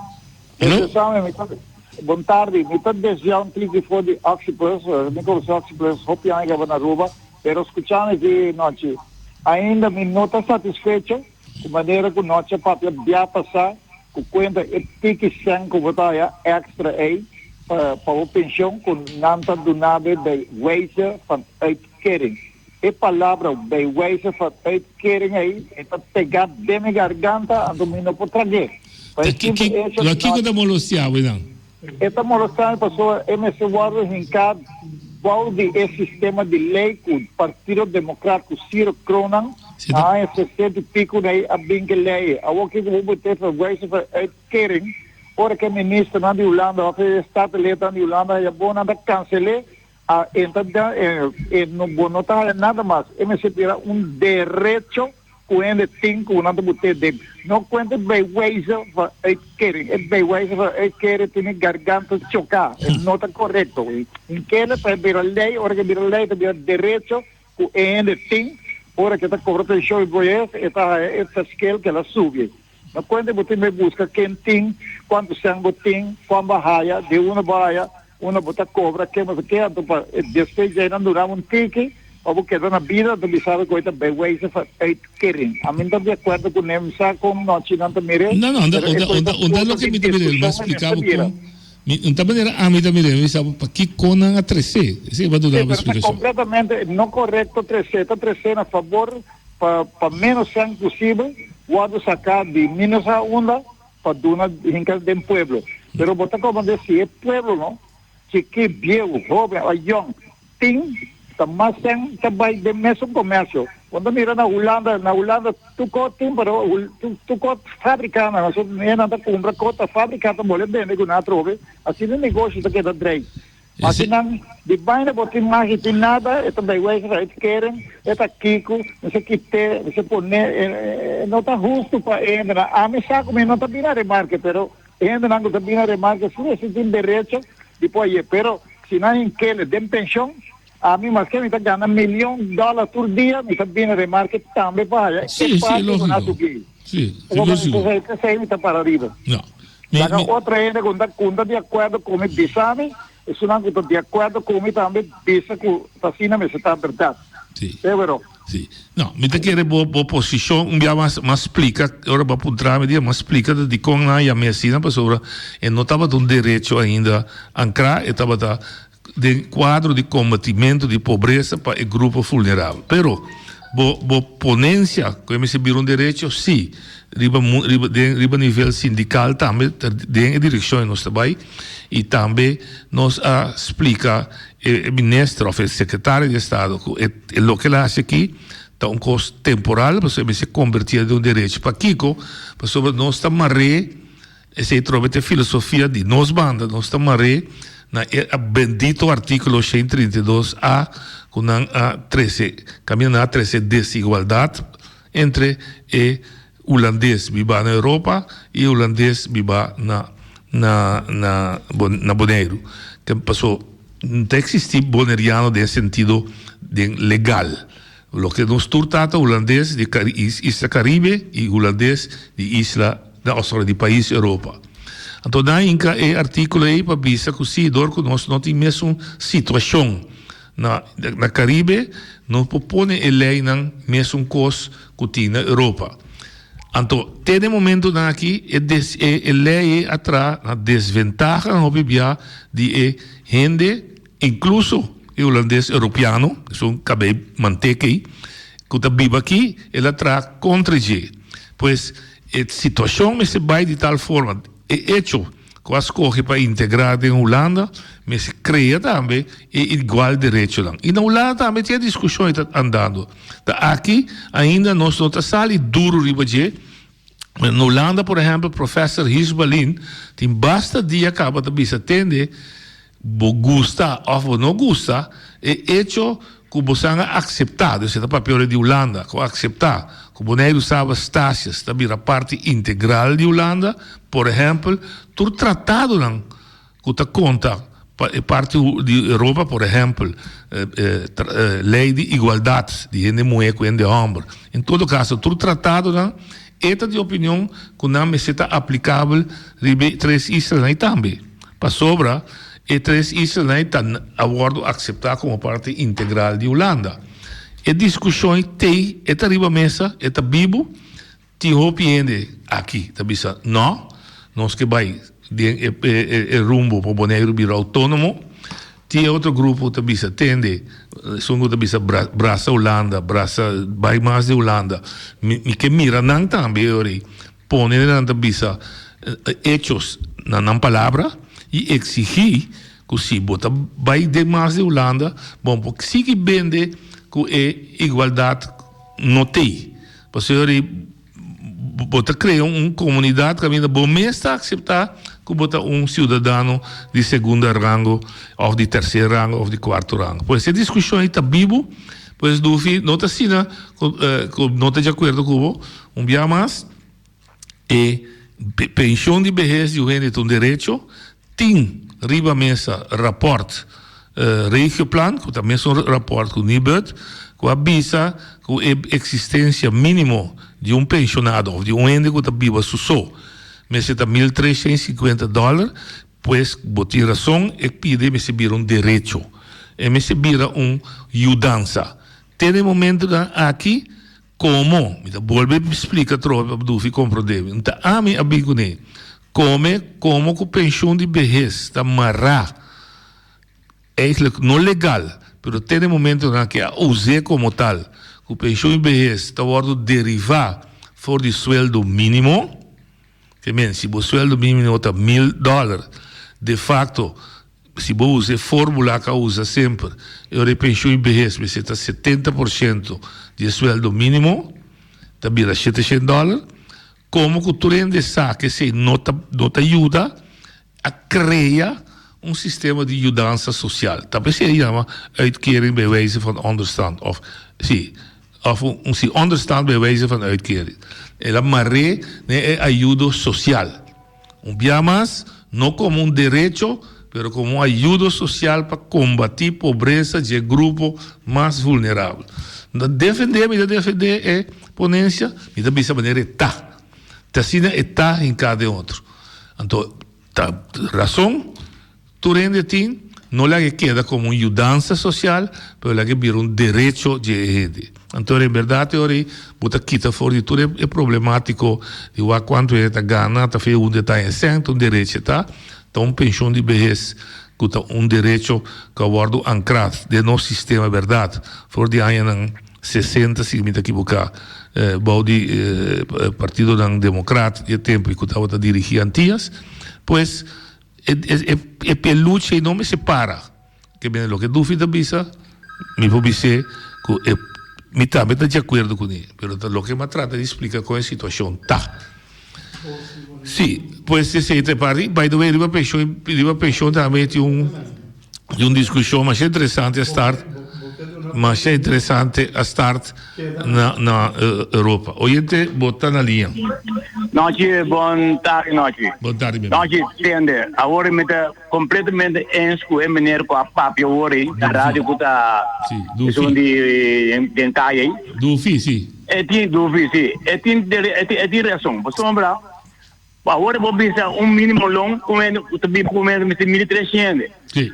Boa tarde. Me está desejando que for de Oxy Plus, me conhece Oxy Plus, hope que vai na rua, pero escuchando que noite, ainda me não está satisfeito com a maneira que noite papel vai passar, com conta etique sem que botar extra aí para o pensão com nanta do nada de wijze van uitkering. A palavra de wijze van uitkering aí é para pegar de minha garganta e domina por trazer. Aqui que está molestando, não? Está molestando a pessoa, MC Ward hincado, qual de esse sistema de lei que o Partido Democrático Ciro Cronan, a SC de pico daí a binge lei, a o que eu vou ter para wijze van uitkering, ora que o ministro de Holanda, o Estado de Holanda, é bom nada cancelar, então não está nada mais, MC tira direito com ele tem que nada botar dentro. Não conta bem wijze van uitkering. Het bij wijze van uitkering tem garganta chocar. Não está correto. Em que ele para vir a lei, ora que vir a lei tem direito com ele tem, ora que está cobrando pensão e goiás, essa scale que ela sube. Não conta você me busca quem tem, quanto sangue tem, quando baia, de uma baia, uma bota cobra, que mas que então depois já não durava ticket. Ou que na vida tu sabe que está bem wijze van uitkering. A mim está de acordo com ele, sabe como não tinha nada mere. Não, o que me também vai explicar como então maneira a mim também sabe para que conan a 13. Esse vai dar uma explicação. Completamente não correto 13, está 13 a favor para menos sangue possível, pode sacar de menos a onda para dona hincar do pueblo. Pero botar como dizer, é pueblo não, que viejo, jovem, a young, tem mas também de mesmo comércio. Quando mira na Holanda tu tem para tu fabricar, nós não é nada compra cota fabricada boleh bem com na trove, assim o negócio da que da drei. Assim não de baina botar mais de nada, é também vai querem, é tá Kiko, não sei que te, você pone não tá justo para entrar. A mim sabe como não tá bem na remarca, pero entra não tá bem na remarca, se tem direito, depois pero se não em que ele tem pensão. A mim, mas que me está ganhando $1 million por dia, me está bem a remarca também para sim, lógico. Sim, lógico. Essa aí me está para arriba. Não. Outra ainda, quando de acordo com o Bissami, isso não estou de acordo com o também, Bissa, que assim não está verdade. Sim. É verdade. Sim. Não, me te quer boa posição, dia mais explica, agora para puntar dia mais explica de como a medicina pessoa, e não estava dando direito ainda a entrar, estava de quadro de combatimento de pobreza para o grupo vulnerável. Pero, a ponência, como se vira direito, sim, riba nível sindical também, tem direção em nosso trabalho, e também nos explica o ministro, ou o secretário de Estado, que o que ele acha aqui, está um custo temporal, para se convertir de direito para Kiko, para sobre nós estamos se trova a filosofia de nós banda, nós estamos na bendito artículo 132A, com a 13, caminha a 13 desigualdade entre o holandês viva na Europa e o holandês viva na Bonaire, que passou não existe boneriano de sentido de legal. O que nos trata holandês de Isla Caribe e holandês de Isla de país Europa. Então, daí é artigo aí para dizer que se dor que nós não temos mesma situação na Caribe, não propõe a lei na mesma coisa que tem na Europa. Então, tem momento aqui é lei atrás na desvantagem no bibia de gente, incluso holandês europeu, são cabei manteca aí, que tá vive aqui, ela traz contra G. Pois a situação se vai de tal forma, é hecho que as coisas para integrar em Holanda, mas se cria também igual direito lá. E na Holanda também tem discussões andando. Aqui ainda nós não estamos duro riba. Na Holanda, por exemplo, o professor Hisbalin tem basta dia acaba de se atender, gusta ou não gusta, é hecho que você é acceptado, esse é o papel de Holanda, que aceitar, que o boneiro sabe estácias, também a parte integral de Holanda, por exemplo, todo tratado não, que te conta, parte de Europa, por exemplo, lei de igualdade, de gente mulher com gente homem, em todo caso, todo tratado não, esta de opinião que não é aplicável em 3 islas também, para sobra, e 3 islas estão abordo aceitar como parte integral de Holanda. E discussão tem, esta riba mesa, esta bibo, te opinione aqui, tá bisa? Não, nós que vai de rumbo para o boneiro vir autônomo, tem outro grupo que bisa tende, são que bisa braça Holanda, braça vai mais de Holanda, que mira não também, ori, põe na bisa hechos na palavra, e exigir que se bota vai de mais de Holanda, bom, porque se que vende que é igualdade não tem. Porque bota criar uma comunidade que ainda bom mesmo aceitar que bota cidadão de segundo rango, ou de terceiro rango, ou de quarto rango. Pois essa discussão está vivo, pois não está assim, não está de acordo com o dia mais, e pensão de vejez de gente um direito, tem riba mesa rapport regioplan, que também é um rapport com o NIBUD, que avisa que a existência mínima de pensionado ou de ende que vive sussou, mas está $1.350, pois botar razão e pede me se vira direito, e me se vira ajudança. Tem momento aqui como, me volve explica tropa do que compreender. Então, a mim abigo ne como que pensão de vejez está amarrar, é não legal, mas tem momento que a usar como tal, que pensão de vejez está a derivar for de sueldo mínimo, que se o sueldo mínimo está $1.000, de facto, se você usa a fórmula que usa sempre, eu pensão de vejez, mas está 70% de sueldo mínimo, está vira $700, como que tu rende sabe que não te ajuda a criar sistema de ajudança social. Talvez se chama uitkering bij wijze van onderstand. Of onderstand bij wijze van uitkering. Ela maré é ajuda social. Dia mais, não como direito, mas como ajuda social para combater a pobreza de grupo mais vulnerável. Defender é ponência, e também essa maneira está. Assim está em cada outro. Então, razão, tu rende tem, não é que queda como uma ajudança social, mas é que vira direito de gente. Então, em verdade, bota quita fora de tudo é problemático, de quanto é que gana, está feio onde está em centro, direito está, então, pensão de vejez, que é direito que aborda ancrado de nosso sistema, verdade, fora de anos 60, se me equivocar, Baudi Partido Democrata e tempo que estava a dirigir antigas, pois é peluche e não me separa. Que bem, o que dúvida bisa, me vou dizer que me também está de acordo com ele, mas o que me trata de explicar qual é a situação tá. Sim, pois se entre parte, by the way, riba pensão também tem discussão mais interessante a start. Mas é interessante a start na Europa. Oyente, bota na linha. Noite, boa tarde, noite. Boa tarde, meu Noite, entende. Agora me está completamente com a maneira com a papel hoje, a rádio que está de caia aí. Do FI, sim. É tem razão. Você lembra? Agora vou pensar mínimo longo, como é $1.300.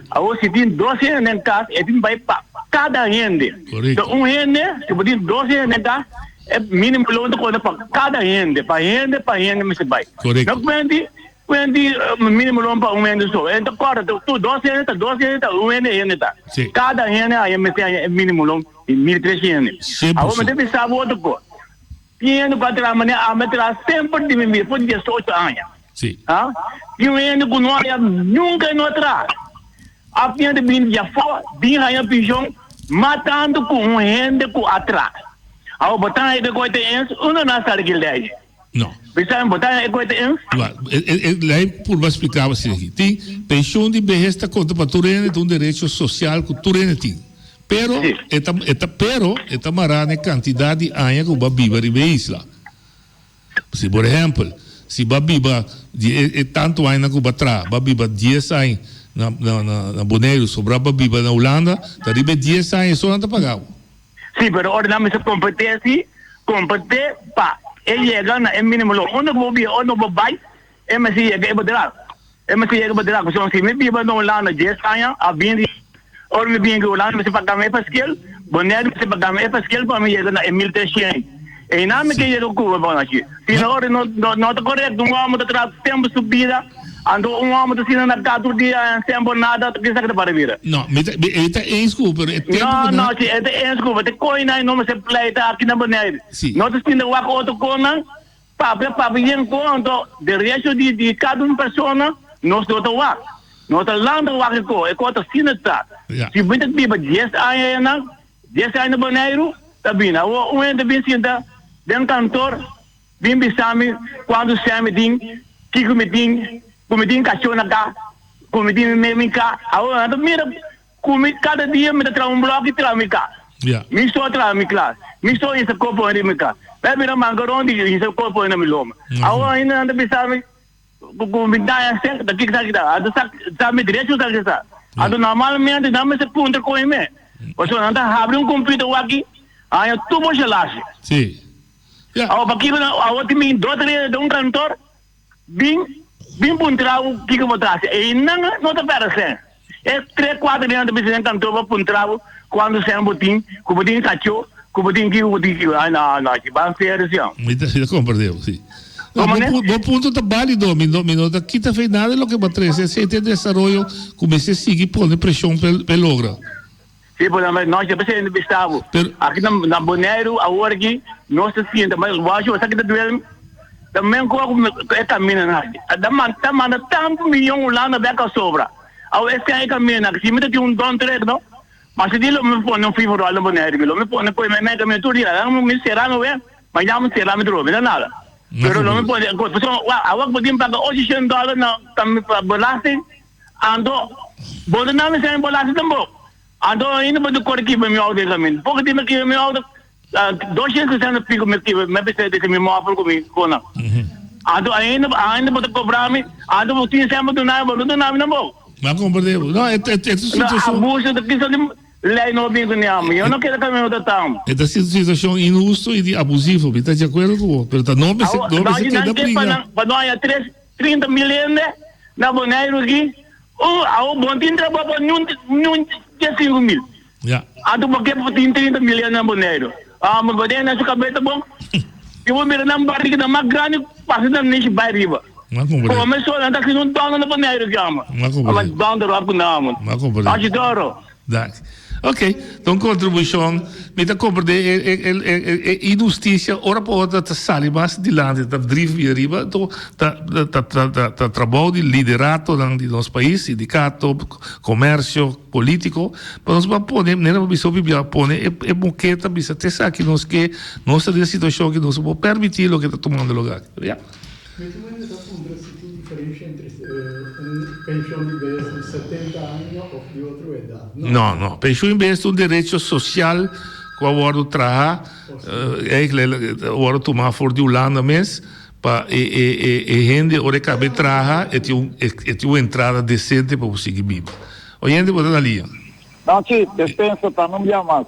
Agora se tem 12 anos em casa, tem vai para cada rende. Então, rende, se você tem 12 anos em casa, é mínimo loan para cada gente, para gente me se vai. Correto. Não quando mínimo loan para gente só. Então, corre, tu 12 gente, gente tá. Sim. Cada gente aí me tem mínimo loan 1.300. 100%. Agora me deve saber outro coisa. Tinha para tirar a meter sempre de mim, por 18 anos. Sim. Ah? E o ende com nós nunca não atrás. A pinha de bem de fora, bem aí pichão, matando com um ende com atrás. Ao botar aí de coisa ens, não sabe que ele é. Não. Pensar em botar aí coisa ens? Lá por mais explicar assim aqui. Tem pensão de vejez conta para tu tem um direito social que tu tem. Pero esta marana quantidade de anos que vai viver em isla. Se por exemplo, se vai viver tanto anos que vai viver 10 anos na Bonaire, sobrar vai viver na Holanda, tá ribe 10 anos só não tá pagado. Sim, pero ordenamos essa competência, para ele chegar na mínimo logo. Onde vai, se chega a bater. Se me vive na Holanda 10 anos, a 20 or me being Holanda, me se pagar para skill, Bonaire me se pagar para skill para me chegar na 1.300. E não me quer o Cuba bom aqui. Se não está correto, um homem está tempo subida, ando um homem está sendo na casa do dia sem nada, que sabe para vir. Não, ele está em desculpa, não, é desculpa, tem coisa não me se pleita aqui na Bonaire. Não está sendo o outro coisa, para vir com de resto de cada uma pessoa, não está o outro. Não está lá no Waco, é quanto assim está. Se você vive 10 anos na Bonaire, está bem. O ente bem senta, bem cantor, bem bisame, quando se me tem, que me tem cachorro na cá, me tem me cá. Agora, mira, cada dia me dá bloco e traz me cá. Me só traz me cá. Me só esse corpo ainda me cá. Vai virar mangarão de esse corpo ainda me loma. Agora ainda anda bisame. Comunidade assim, daqui que está, sabe direito da casa. Ado normalmente dá me se contra com ele. Você não está abrindo computador aqui, aí tu pode lá. Sim. Ao aqui na outra mim doutor de cantor, bem puntravo que eu vou trazer. E não tá para ser. É 3-4 anos de presidente cantor para puntravo quando se botin, com botin cachorro, com botin que não, que vai ser assim. Me compreendeu, sim. Bom ponto está válido, não aqui está feito nada do que vai trazer esse desenvolvimento, comece a seguir pondo pressão para lograr. Sim, por exemplo, nós já pensamos no Estado. Aqui na Bonaire, agora aqui, nós se sente, mas eu acho que está doendo, também como é caminho, está mandando tanto milhão lá na beca sobra. Esse é caminho, se me tem um dono treco, não? Mas se ele me põe um fio na Bonaire, me põe um caminho todo dia, não me será, não é? Mas não me será, me trouxe, não é nada. Pero não me pode, agora podemos pagar $800 para bolagem, ando, bota não me serve bolagem também. Ando ainda pode correr aqui para me auto também. Porque tem aqui me auto, 260 pico me precisa de me mofar comigo, cona. Ando ainda pode cobrar me, ando vou ter sempre do nada não bom. Mas compreendeu? Não, é situação. Abuso da questão de lei não vem com ninguém. Eu não quero que eu não tão. Esta situação injusta e abusiva, está de acordo com o? Mas não precisa ter briga. Para nós 30 milhões na Bonaire aqui, o bom tem trabalho para nenhum 5 mil. Ando porque tem 30 milhões na Bonaire. Mas Bonaire na sua cabeça bom. Eu vou mirar na barriga da mais grande, passando nesse bairro. Começou a andar com dono na Bonaire que ama. Mas dono do rap não. Acho duro. Ok, então contribuição, me dá compreender injustiça, ora pode estar sali mais de lá, está drive arriba, então tá trabalho de liderato de nosso país, sindicato, comércio, político, para nós vamos pôr, nem vamos só pôr, é moqueta, bisa ter aqui nós que nossa situação que nós vamos permitir o que está tomando lugar, já? Differenza entre pensione di vejez de 70 anos ou de outra idade? Não, pensione di vejez é um direito social que agora traga, agora tomar fora de Holanda mesmo, para gente ora cabe traga e uma entrada decente para conseguir viver. O gente pode dar ali. Não, sim, dispensa, tá, não me mais.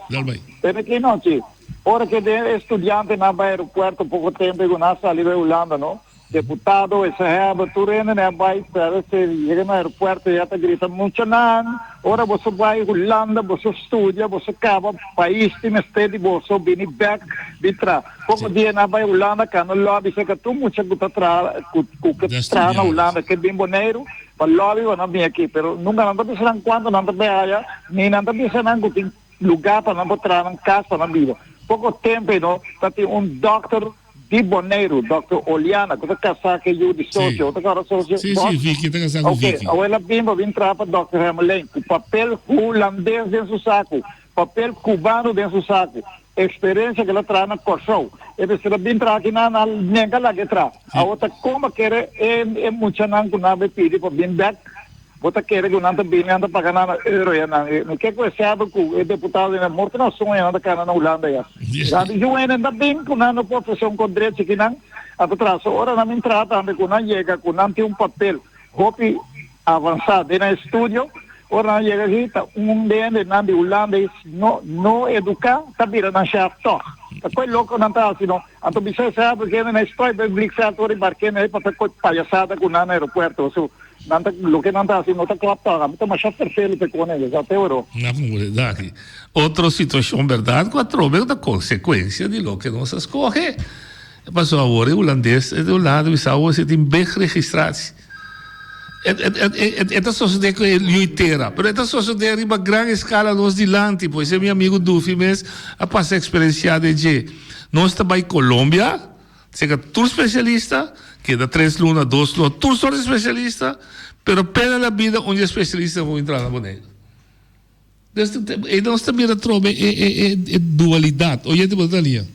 Pera que não, sim. Ora que de estudante na aeroporto pouco tempo que nasce ali da Holanda, não? deputado, esse reba, tu né, vai para se chega no aeroporto e até grita muito não, ora você vai Holanda, você estuda, você acaba país tem estede, você vem back, vitra, pouco dia na vai Holanda, que no lobby se que tu muito que tra na Holanda, que bem boneiro, para lobby não vem aqui, pero nunca não bisa lang quando não beaya, nem não bisa lang kuting lugar para não botar na casa na vida. Pouco tempo, no, tem doctor de Boneiro, Dr. Oliana, que está casado com o de sócio, está casado com sócio. Sim, Vicky, está casado com Vicky. Ok, ela vem entrar para Dr. Hermelin, com papel holandês dentro do saco, papel cubano dentro do saco, experiência que ela traz na corção. E se ela vem entrar aqui na nega lá que traz. A outra, como que é muito não que não vai pedir para vir back, outra quer que não bem anda pagando euro não quer que sabe que o deputado é morto na sonha anda cara na Holanda já sabe eu ainda bem que não profissão com direito que não atrás ora não me trata anda com não chega com não tem papel hope avançado na estúdio ora não chega aqui tá dende na de Holanda não educar tá vira na chave toch tá coi louco não tá assim não então você sabe que na história bíblica certo embarquei aí para coi palhaçada com na aeroporto nanta lo que nanta assim não está claro tá mas já terceiro te com ele já te euro na verdade outra situação verdade com a troca da consequência de lo que nós escolhe passou agora o holandês é do lado e sabe se tem bem registrado esta sociedade que é luiteira, mas esta sociedade em uma grande escala nós dilante, pois é meu amigo Dufi, mas a passar experiência de nós estamos em Colômbia, chega tu especialista, que dá 3 lunas, 2 lunas, tu só especialista, pero pela a vida onde especialista vão entrar na boneca. E nós também trobamos é dualidade, olha de botar ali.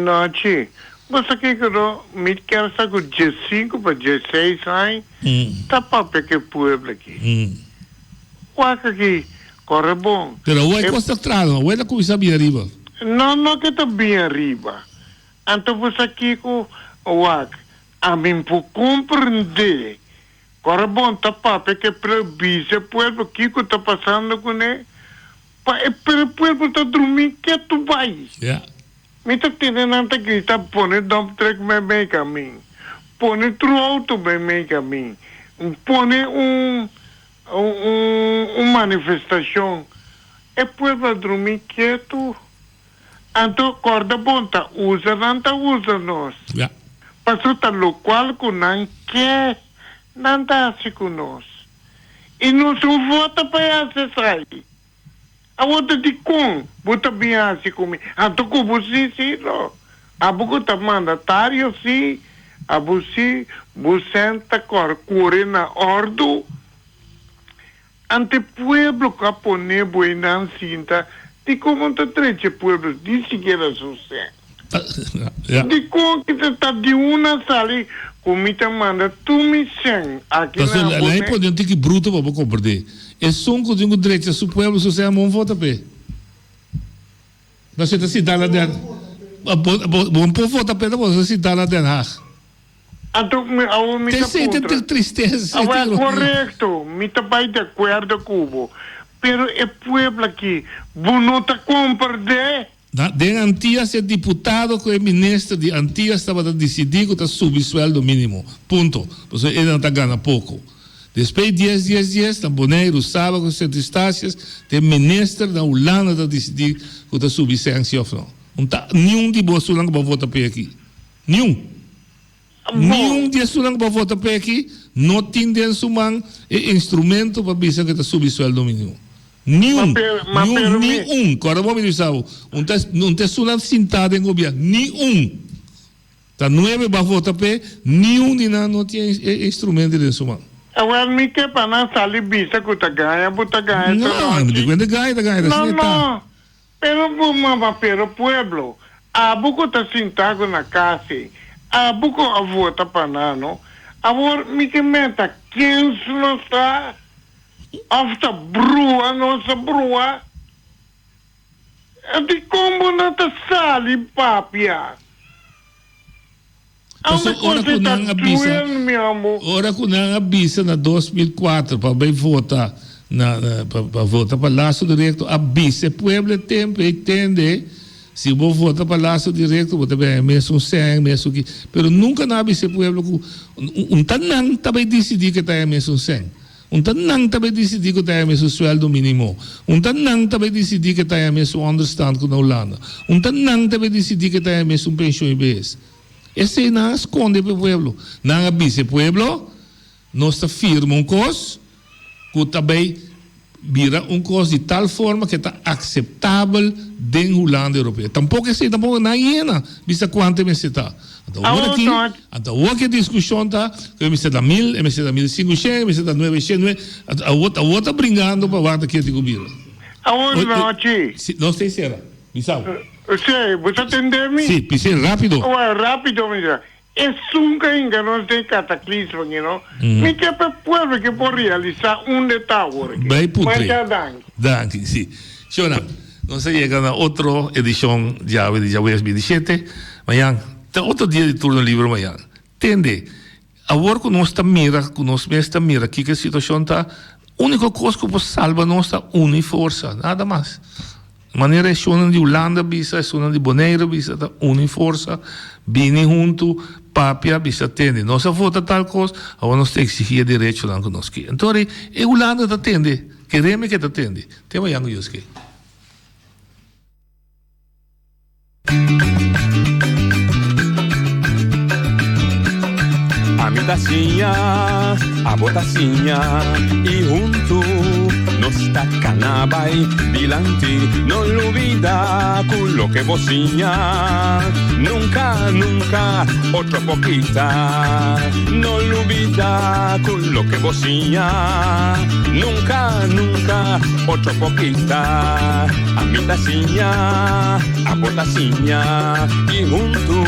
Não, tio. Você aqui que me quer saber de 5 para 16 anos, tá para que pueblo aqui. O aqui corre bom. Pero o é concentrado, o é da coisa bem arriba. Não que tá bem arriba. Então você aqui com o a mim por compreender. Corre bom, tá para que prebisa pueblo aqui que tá passando com ele. Para o pueblo tá dormindo que tu vai. Yeah. Mita tinenanta grita, pone dump truck bem caminho, pone auto bem caminho, pone manifestação, é pueblo dormir quieto, então corda bonta, usa nós, passou tá local com não quer, não dá assim com nós, e nós vota para acessar. A outra de com, bota bem assim comigo. A tu com você, sim, não. A boca tá mandatário, sim. A você, você tá corre na ordo. Ante pueblo capone buena cinta. De como tá três pueblos, de siquiera sucesso. De como que tá de uma sala, comida manda, tu me seng. Aqui na boneca. Lá é podendo que bruto para compreender. É só que o direito do povo se chama um voto pé. Nós estamos cidade lá dentro. Bom povo vota pé da você cidade lá dentro. Tem tristeza. É correto. Me tá bem de acordo com pero é povo aqui, não tá compreender. De Antillas é deputado que é ministro de Antillas estava a decidir que está subir o sueldo mínimo. Ponto. Porque ele não está ganhando pouco. Depois 10, na Boneiro, sábado, com 7 estácias, tem ministro da Holanda que decidir que está subir sanção. Não tá nenhum de vocês que vai votar para aqui. Nenhum de vocês que vai votar para aqui não tem dentro de mão instrumento para dizer que está subir o sueldo mínimo. Nenhum. Agora vamos dizer, não tem sulan sentado em governo. Nenhum. Tá 9 para votar para nenhum de nós não tem instrumento dentro de mão. Agora me quer para não sair bisa que tá ganha, buta ganha. Não, me digo ganha. Não. Pero pueblo, a buco tá sentado na casa, a buco a vota para não. Agora me que meta quem não está, afta brua, nossa brua. De como não tá sali papia. Ora que não avisa na 2004 para bem votar para votar para laço direto avisa o povo tempo entende Se vou votar para laço direto, vou também mesmo sem, mesmo que, pero nunca nabe esse pueblo que tanang também decidir que tá mesmo sem. Tanang também decidir que tá mesmo sueldo mínimo. Tanang também decidir que tá mesmo understand com a Holanda. Tanang também decidir que tá mesmo pensão IBS. Esse não esconde para o pueblo. Não avisa o pueblo, nós firma coisa que também vira coisa de tal forma que está aceitável dentro da Holanda Europeia. Tampouco é tampouco na hiena, vista quanto me está. Então, o que a discussão está, que me está 1.000, me está 1.500, me está 900, a outra brincando para o que é de governo. Aonde não, Chi? Não sei se era, me sabe? Sim, você entende-me? Sim, pensei rápido. Rápido, mira. É nunca ainda não tem cataclismo, não? Me quer para o povo que pode realizar detalhe. Bem, putre. Danke, sim. Shona, nós chegamos a outra edição de Javes 27. Amanhã, tem outro dia de turno livre amanhã. Entende? Agora que nós estamos mira, que nós estamos mira, que a situação está, a única coisa que pode salvar nós está unir força, nada mais. Maneira é zona de Holanda, bisa, zona de Bonaire, bisa, está unir força, bem junto, papia, bisa, atende. Nós vota tal coisa, agora nós temos que exigir direito lá que nós queremos. Então, a Holanda está atende, queremos que está atende. Tem uma yango que A mi tacinha, a botacinha e junto nos tacanabay dilanti, no olvida con que vocinha, nunca, nunca, otro poquita, no olvida con que vocinha, nunca, nunca, otro poquita, a mi tacinha, a botacinha y junto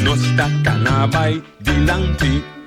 nos tacanabay dilanti.